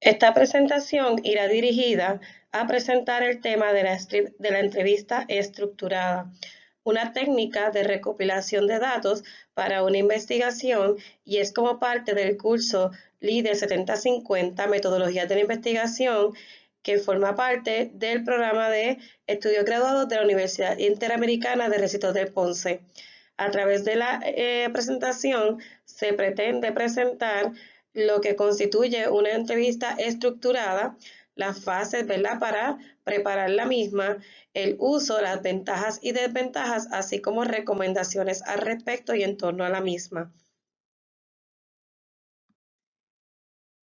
Esta presentación irá dirigida a presentar el tema de la entrevista estructurada, una técnica de recopilación de datos para una investigación, y es como parte del curso LEADER 7050, Metodologías de la Investigación, que forma parte del programa de estudios graduados de la Universidad Interamericana de Recintos del Ponce. A través de la presentación se pretende presentar lo que constituye una entrevista estructurada, las fases, ¿verdad?, para preparar la misma, el uso, las ventajas y desventajas, así como recomendaciones al respecto y en torno a la misma.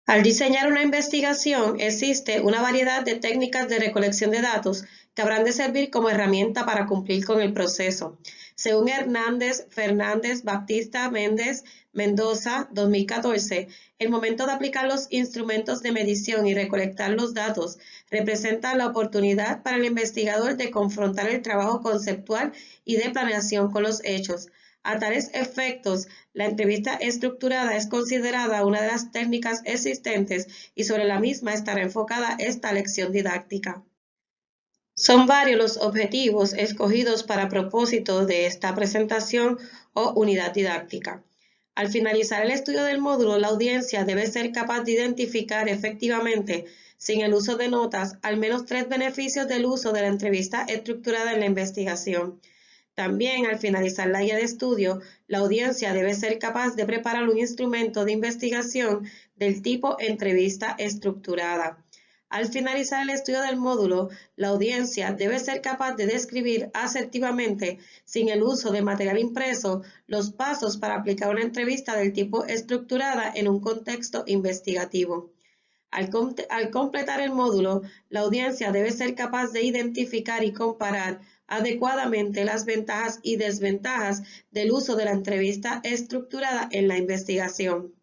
Al diseñar una investigación, existe una variedad de técnicas de recolección de datos que habrán de servir como herramienta para cumplir con el proceso. Según Hernández, Fernández, Baptista, Méndez, Mendoza, 2014, el momento de aplicar los instrumentos de medición y recolectar los datos representa la oportunidad para el investigador de confrontar el trabajo conceptual y de planeación con los hechos. A tales efectos, la entrevista estructurada es considerada una de las técnicas existentes y sobre la misma estará enfocada esta lección didáctica. Son varios los objetivos escogidos para propósito de esta presentación o unidad didáctica. Al finalizar el estudio del módulo, la audiencia debe ser capaz de identificar efectivamente, sin el uso de notas, al menos 3 beneficios del uso de la entrevista estructurada en la investigación. También, al finalizar la guía de estudio, la audiencia debe ser capaz de preparar un instrumento de investigación del tipo entrevista estructurada. Al finalizar el estudio del módulo, la audiencia debe ser capaz de describir asertivamente, sin el uso de material impreso, los pasos para aplicar una entrevista del tipo estructurada en un contexto investigativo. Al completar el módulo, la audiencia debe ser capaz de identificar y comparar adecuadamente las ventajas y desventajas del uso de la entrevista estructurada en la investigación.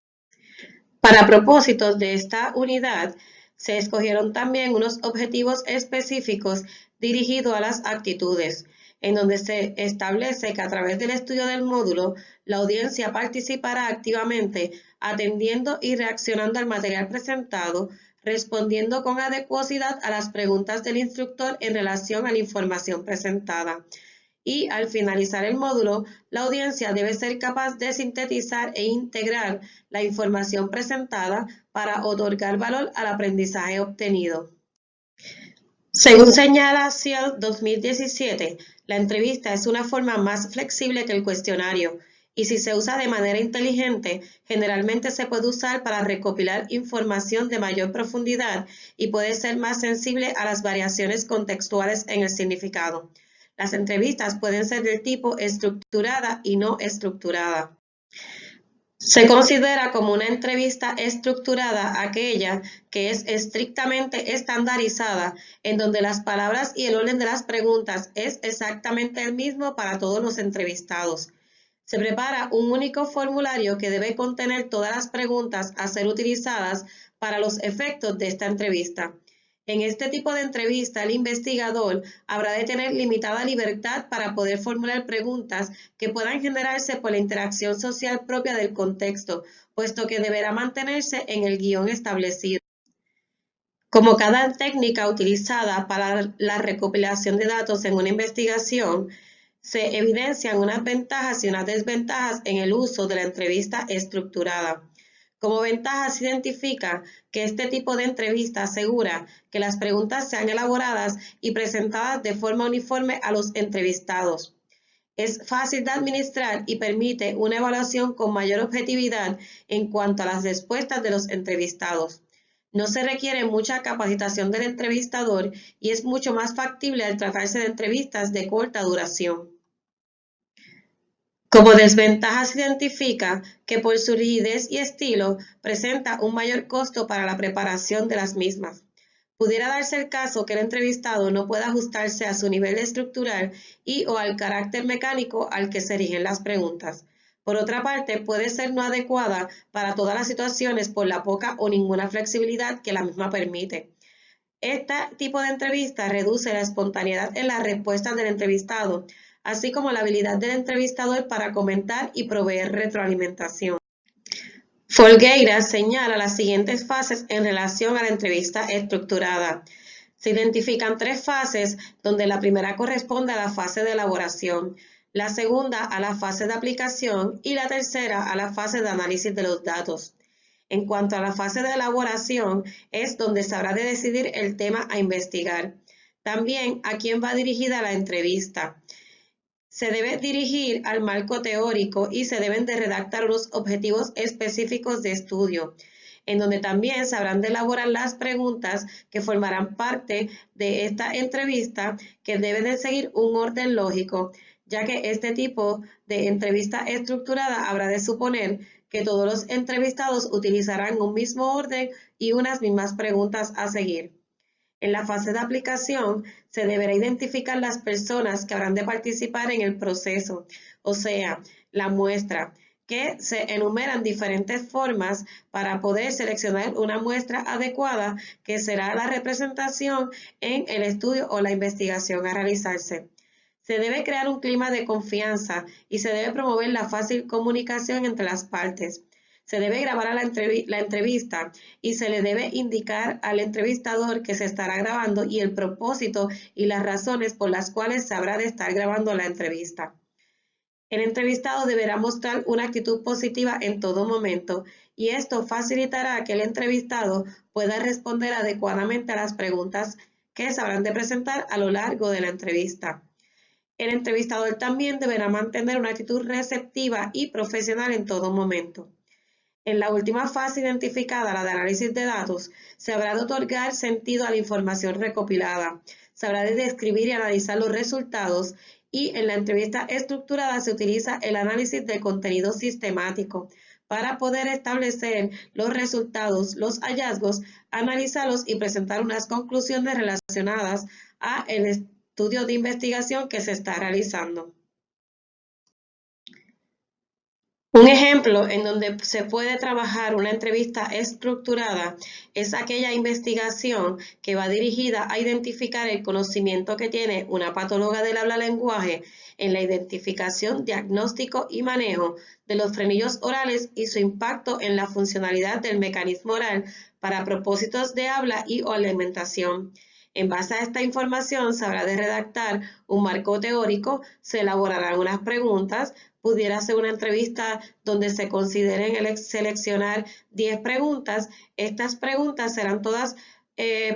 Para propósitos de esta unidad, se escogieron también unos objetivos específicos dirigidos a las actitudes, en donde se establece que a través del estudio del módulo, la audiencia participará activamente atendiendo y reaccionando al material presentado, respondiendo con adecuacidad a las preguntas del instructor en relación a la información presentada. Y al finalizar el módulo, la audiencia debe ser capaz de sintetizar e integrar la información presentada para otorgar valor al aprendizaje obtenido. Según señala Ciel 2017, la entrevista es una forma más flexible que el cuestionario, y si se usa de manera inteligente, generalmente se puede usar para recopilar información de mayor profundidad y puede ser más sensible a las variaciones contextuales en el significado. Las entrevistas pueden ser del tipo estructurada y no estructurada. Se considera como una entrevista estructurada aquella que es estrictamente estandarizada, en donde las palabras y el orden de las preguntas es exactamente el mismo para todos los entrevistados. Se prepara un único formulario que debe contener todas las preguntas a ser utilizadas para los efectos de esta entrevista. En este tipo de entrevista, el investigador habrá de tener limitada libertad para poder formular preguntas que puedan generarse por la interacción social propia del contexto, puesto que deberá mantenerse en el guión establecido. Como cada técnica utilizada para la recopilación de datos en una investigación, se evidencian unas ventajas y unas desventajas en el uso de la entrevista estructurada. Como ventaja se identifica que este tipo de entrevista asegura que las preguntas sean elaboradas y presentadas de forma uniforme a los entrevistados. Es fácil de administrar y permite una evaluación con mayor objetividad en cuanto a las respuestas de los entrevistados. No se requiere mucha capacitación del entrevistador y es mucho más factible al tratarse de entrevistas de corta duración. Como desventaja se identifica que por su rigidez y estilo presenta un mayor costo para la preparación de las mismas. Pudiera darse el caso que el entrevistado no pueda ajustarse a su nivel estructural y o al carácter mecánico al que se erigen las preguntas. Por otra parte, puede ser no adecuada para todas las situaciones por la poca o ninguna flexibilidad que la misma permite. Este tipo de entrevista reduce la espontaneidad en las respuestas del entrevistado, así como la habilidad del entrevistador para comentar y proveer retroalimentación. Folgueira señala las siguientes fases en relación a la entrevista estructurada. Se identifican 3 fases, donde la primera corresponde a la fase de elaboración, la segunda a la fase de aplicación y la tercera a la fase de análisis de los datos. En cuanto a la fase de elaboración, es donde se habrá de decidir el tema a investigar. También a quién va dirigida la entrevista. Se debe dirigir al marco teórico y se deben de redactar unos objetivos específicos de estudio, en donde también se habrán de elaborar las preguntas que formarán parte de esta entrevista, que deben de seguir un orden lógico, ya que este tipo de entrevista estructurada habrá de suponer que todos los entrevistados utilizarán un mismo orden y unas mismas preguntas a seguir. En la fase de aplicación se deberá identificar las personas que habrán de participar en el proceso, o sea, la muestra, que se enumeran diferentes formas para poder seleccionar una muestra adecuada que será la representación en el estudio o la investigación a realizarse. Se debe crear un clima de confianza y se debe promover la fácil comunicación entre las partes. Se debe grabar a la entrevista y se le debe indicar al entrevistador que se estará grabando y el propósito y las razones por las cuales se habrá de estar grabando la entrevista. El entrevistado deberá mostrar una actitud positiva en todo momento y esto facilitará que el entrevistado pueda responder adecuadamente a las preguntas que se habrán de presentar a lo largo de la entrevista. El entrevistador también deberá mantener una actitud receptiva y profesional en todo momento. En la última fase identificada, la de análisis de datos, se habrá de otorgar sentido a la información recopilada, se habrá de describir y analizar los resultados y en la entrevista estructurada se utiliza el análisis del contenido sistemático para poder establecer los resultados, los hallazgos, analizarlos y presentar unas conclusiones relacionadas a el estudio de investigación que se está realizando. Un ejemplo en donde se puede trabajar una entrevista estructurada es aquella investigación que va dirigida a identificar el conocimiento que tiene una patóloga del habla-lenguaje en la identificación, diagnóstico y manejo de los frenillos orales y su impacto en la funcionalidad del mecanismo oral para propósitos de habla y o alimentación. En base a esta información se habrá de redactar un marco teórico, se elaborarán unas preguntas, pudiera ser una entrevista donde se consideren seleccionar 10 preguntas. Estas preguntas serán todas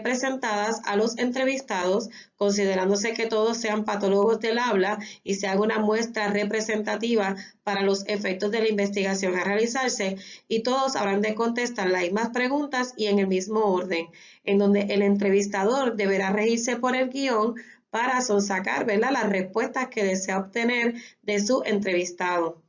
presentadas a los entrevistados, considerándose que todos sean patólogos del habla y se haga una muestra representativa para los efectos de la investigación a realizarse, y todos habrán de contestar las mismas preguntas y en el mismo orden, en donde el entrevistador deberá regirse por el guión para sonsacar, ¿verdad?, las respuestas que desea obtener de su entrevistado.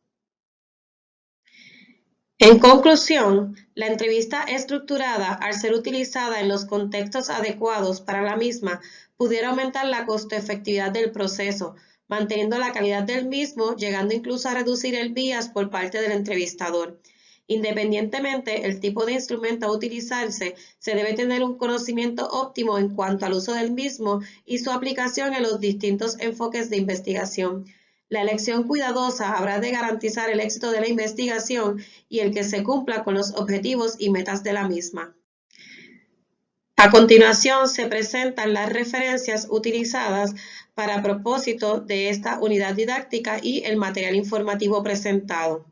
En conclusión, la entrevista estructurada, al ser utilizada en los contextos adecuados para la misma, pudiera aumentar la costo-efectividad del proceso, manteniendo la calidad del mismo, llegando incluso a reducir el bias por parte del entrevistador. Independientemente del tipo de instrumento a utilizarse, se debe tener un conocimiento óptimo en cuanto al uso del mismo y su aplicación en los distintos enfoques de investigación. La elección cuidadosa habrá de garantizar el éxito de la investigación y el que se cumpla con los objetivos y metas de la misma. A continuación se presentan las referencias utilizadas para propósito de esta unidad didáctica y el material informativo presentado.